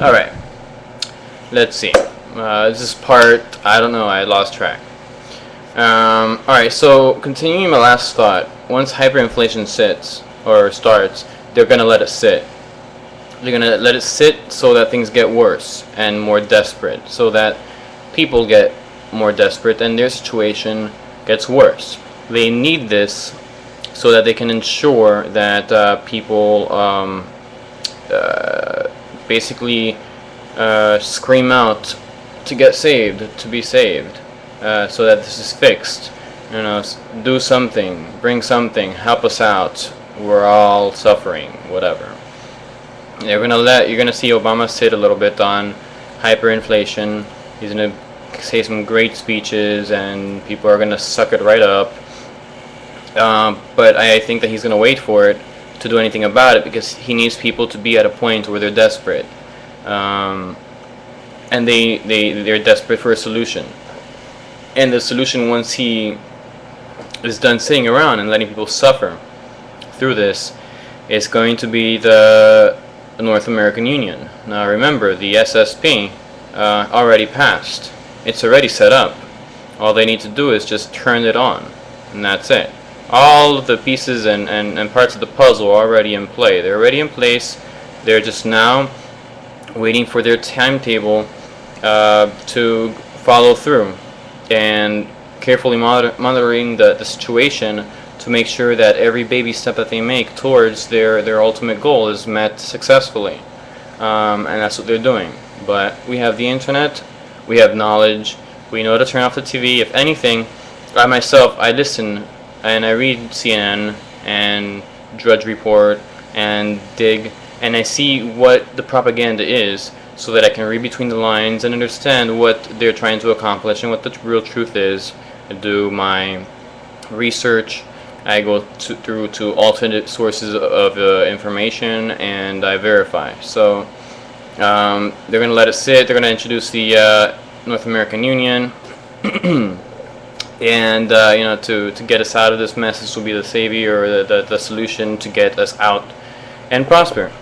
Alright, let's see. This is part, I don't know, I lost track. Alright, so continuing my last thought, once hyperinflation sits, or starts, they're going to let it sit. They're going to let it sit so that things get worse and more desperate, so that people get more desperate and their situation gets worse. They need this so that they can ensure that people basically scream out to get saved, to be saved, so that this is fixed. You know, do something, bring something, help us out. We're all suffering, whatever. You're gonna see Obama sit a little bit on hyperinflation. He's gonna say some great speeches, and people are gonna suck it right up. But I think that he's gonna wait for it to do anything about it, because he needs people to be at a point where they're desperate, and they're desperate for a solution. And the solution, once he is done sitting around and letting people suffer through this, is going to be the North American Union. Now remember, the SSP already passed. It's already set up. All they need to do is just turn it on, and that's it. All of the pieces and parts of the puzzle are already in play. They're already in place. They're just now waiting for their timetable to follow through, and carefully monitoring the situation to make sure that every baby step that they make towards their ultimate goal is met successfully. And that's what they're doing. But we have the internet, we have knowledge, we know to turn off the TV. If anything, I myself, I listen and I read CNN and Drudge Report and Dig, and I see what the propaganda is, so that I can read between the lines and understand what they're trying to accomplish and what the real truth is. I do my research, I go through to alternate sources of information, and I verify. So they're going to let it sit. They're going to introduce the North American Union, and to get us out of this mess. This will be the savior, or the solution to get us out and prosper.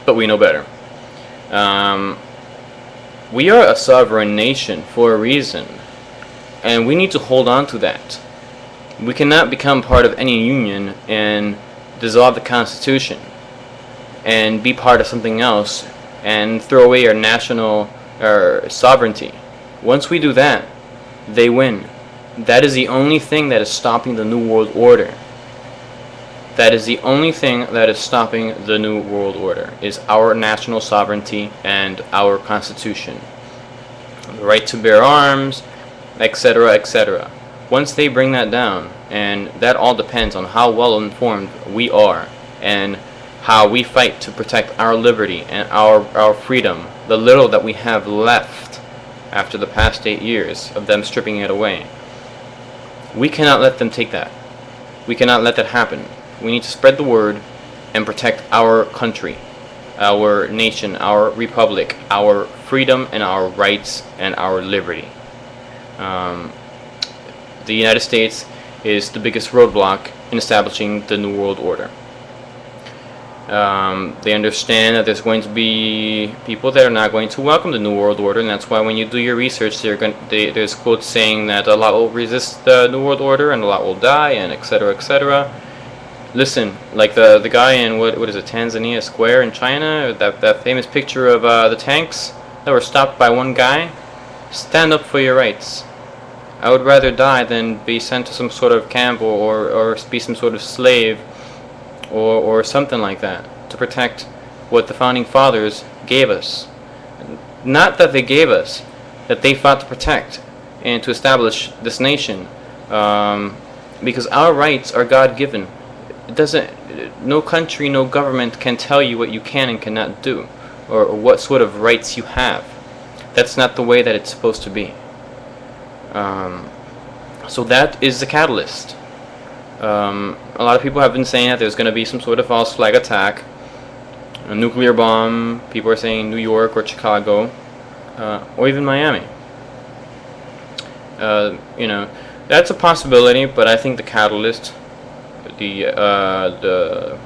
But we know better. We are a sovereign nation for a reason, and we need to hold on to that. We cannot become part of any union and dissolve the Constitution and be part of something else and throw away our national sovereignty. Once we do that, they win. That is the only thing that is stopping the New World Order. That is the only thing that is stopping the New World Order, is our national sovereignty and our Constitution. The right to bear arms, etc., etc. Once they bring that down, and that all depends on how well informed we are and how we fight to protect our liberty and our freedom, the little that we have left after the past 8 years of them stripping it away. We cannot let them take that. We cannot let that happen. We need to spread the word and protect our country, our nation, our republic, our freedom and our rights and our liberty. The United States is the biggest roadblock in establishing the New World Order. They understand that there's going to be people that are not going to welcome the New World Order, and that's why when you do your research, there's quotes saying that a lot will resist the New World Order and a lot will die, and etc., etc. Listen, like the guy in what is it, Tanzania Square in China, that famous picture of the tanks that were stopped by one guy. Stand up for your rights. I would rather die than be sent to some sort of camp or be some sort of slave or something like that to protect what the founding fathers gave us. Not that they gave us, that they fought to protect and to establish this nation, because our rights are God-given. No country, no government can tell you what you can and cannot do, or what sort of rights you have. That's not the way that it's supposed to be. So that is the catalyst. A lot of people have been saying that there's going to be some sort of false flag attack, a nuclear bomb. People are saying New York or Chicago, or even Miami. That's a possibility, but I think the catalyst, the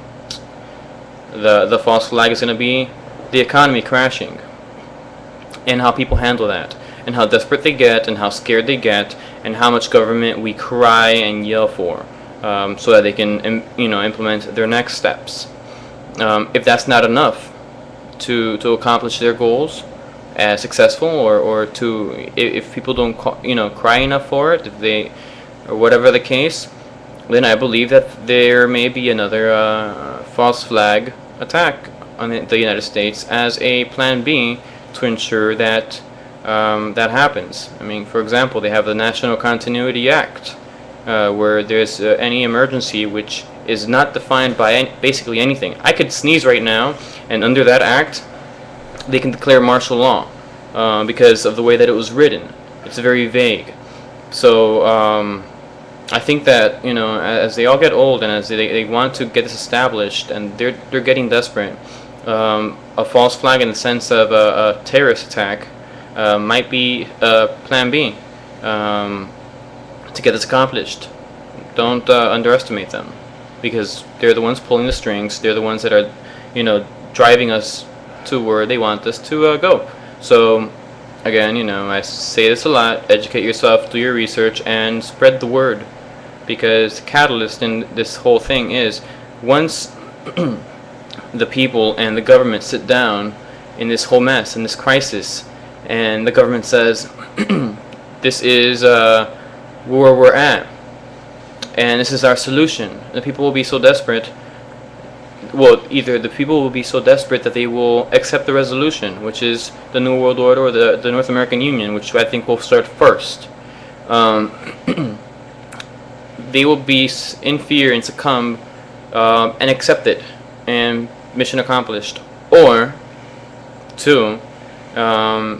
false flag, is going to be the economy crashing, and how people handle that, and how desperate they get, and how scared they get, and how much government we cry and yell for, so that they can implement their next steps. If that's not enough to accomplish their goals as successful, or to, if people don't cry enough for it, if they, or whatever the case, then I believe that there may be another false flag attack on the United States as a plan B to ensure that that happens. I mean, for example, they have the National Continuity Act, where there's any emergency which is not defined by basically anything. I could sneeze right now, and under that act, they can declare martial law because of the way that it was written. It's very vague. So I think that as they all get old, and as they want to get this established, and they're getting desperate, a false flag in the sense of a terrorist attack might be plan B to get this accomplished. Don't underestimate them, because they're the ones pulling the strings. They're the ones that are driving us to where they want us to go. So again, I say this a lot: educate yourself, do your research, and spread the word, because the catalyst in this whole thing is, once the people and the government sit down in this whole mess, in this crisis, and the government says, this is where we're at, and this is our solution, the people will be so desperate. Well, either the people will be so desperate that they will accept the resolution, which is the New World Order, or the North American Union, which I think will start first. They will be in fear and succumb and accept it, and mission accomplished. Or two,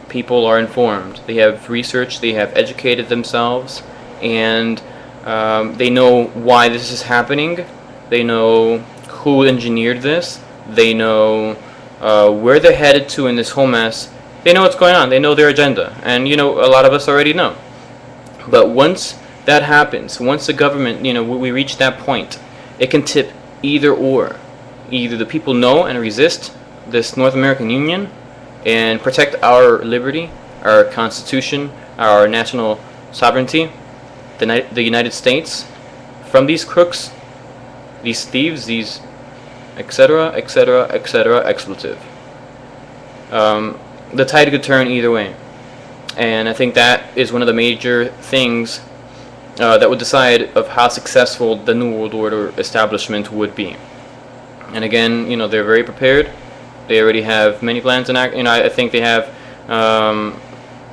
people are informed. They have researched, they have educated themselves, and they know why this is happening. They know who engineered this. They know where they're headed to in this whole mess. They know what's going on. They know their agenda. And a lot of us already know. But once that happens, once the government, we reach that point, it can tip either or. Either the people know and resist this North American Union and protect our liberty, our Constitution, our national sovereignty, the United States, from these crooks, these thieves, these etc., etc., etc., expletive. The tide could turn either way. And I think that is one of the major things that would decide of how successful the New World Order establishment would be. And again, they're very prepared. They already have many plans in act. I think they have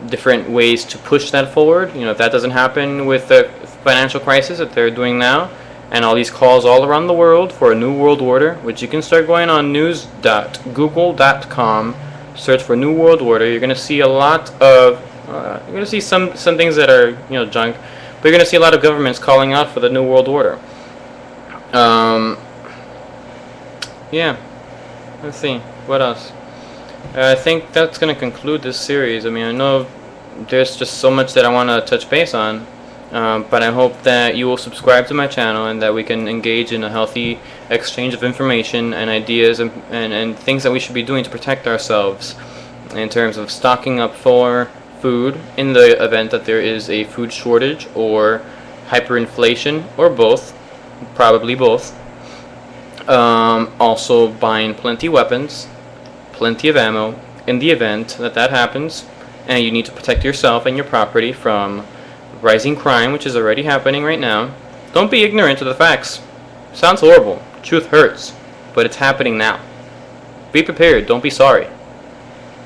different ways to push that forward. If that doesn't happen with the financial crisis that they're doing now, and all these calls all around the world for a new world order, which you can start going on news.google.com, search for New World Order. You're going to see a lot of, you're going to see some things that are junk, but you're going to see a lot of governments calling out for the New World Order. Yeah, let's see, what else? I think that's going to conclude this series. I mean, I know there's just so much that I want to touch base on, but I hope that you will subscribe to my channel and that we can engage in a healthy exchange of information and ideas and things that we should be doing to protect ourselves in terms of stocking up for food in the event that there is a food shortage or hyperinflation, or both, probably both. Also buying plenty weapons, plenty of ammo in the event that happens, and you need to protect yourself and your property from rising crime, which is already happening right now. Don't be ignorant of the facts. Sounds horrible. Truth hurts, but it's happening now. Be prepared. Don't be sorry,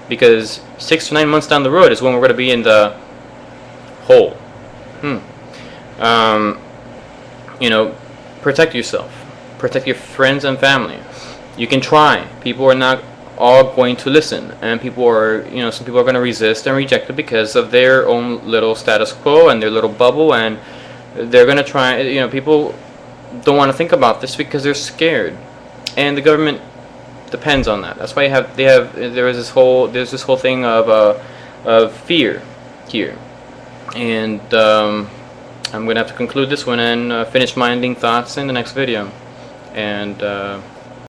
because 6 to 9 months down the road is when we're going to be in the hole. Protect yourself. Protect your friends and family. You can try. People are not all going to listen, and people are, some people are going to resist and reject it because of their own little status quo and their little bubble, and they're going to try. People don't want to think about this because they're scared, and the government depends on that. That's why there's this whole thing of fear here, and I'm going to have to conclude this one and finish my ending thoughts in the next video. And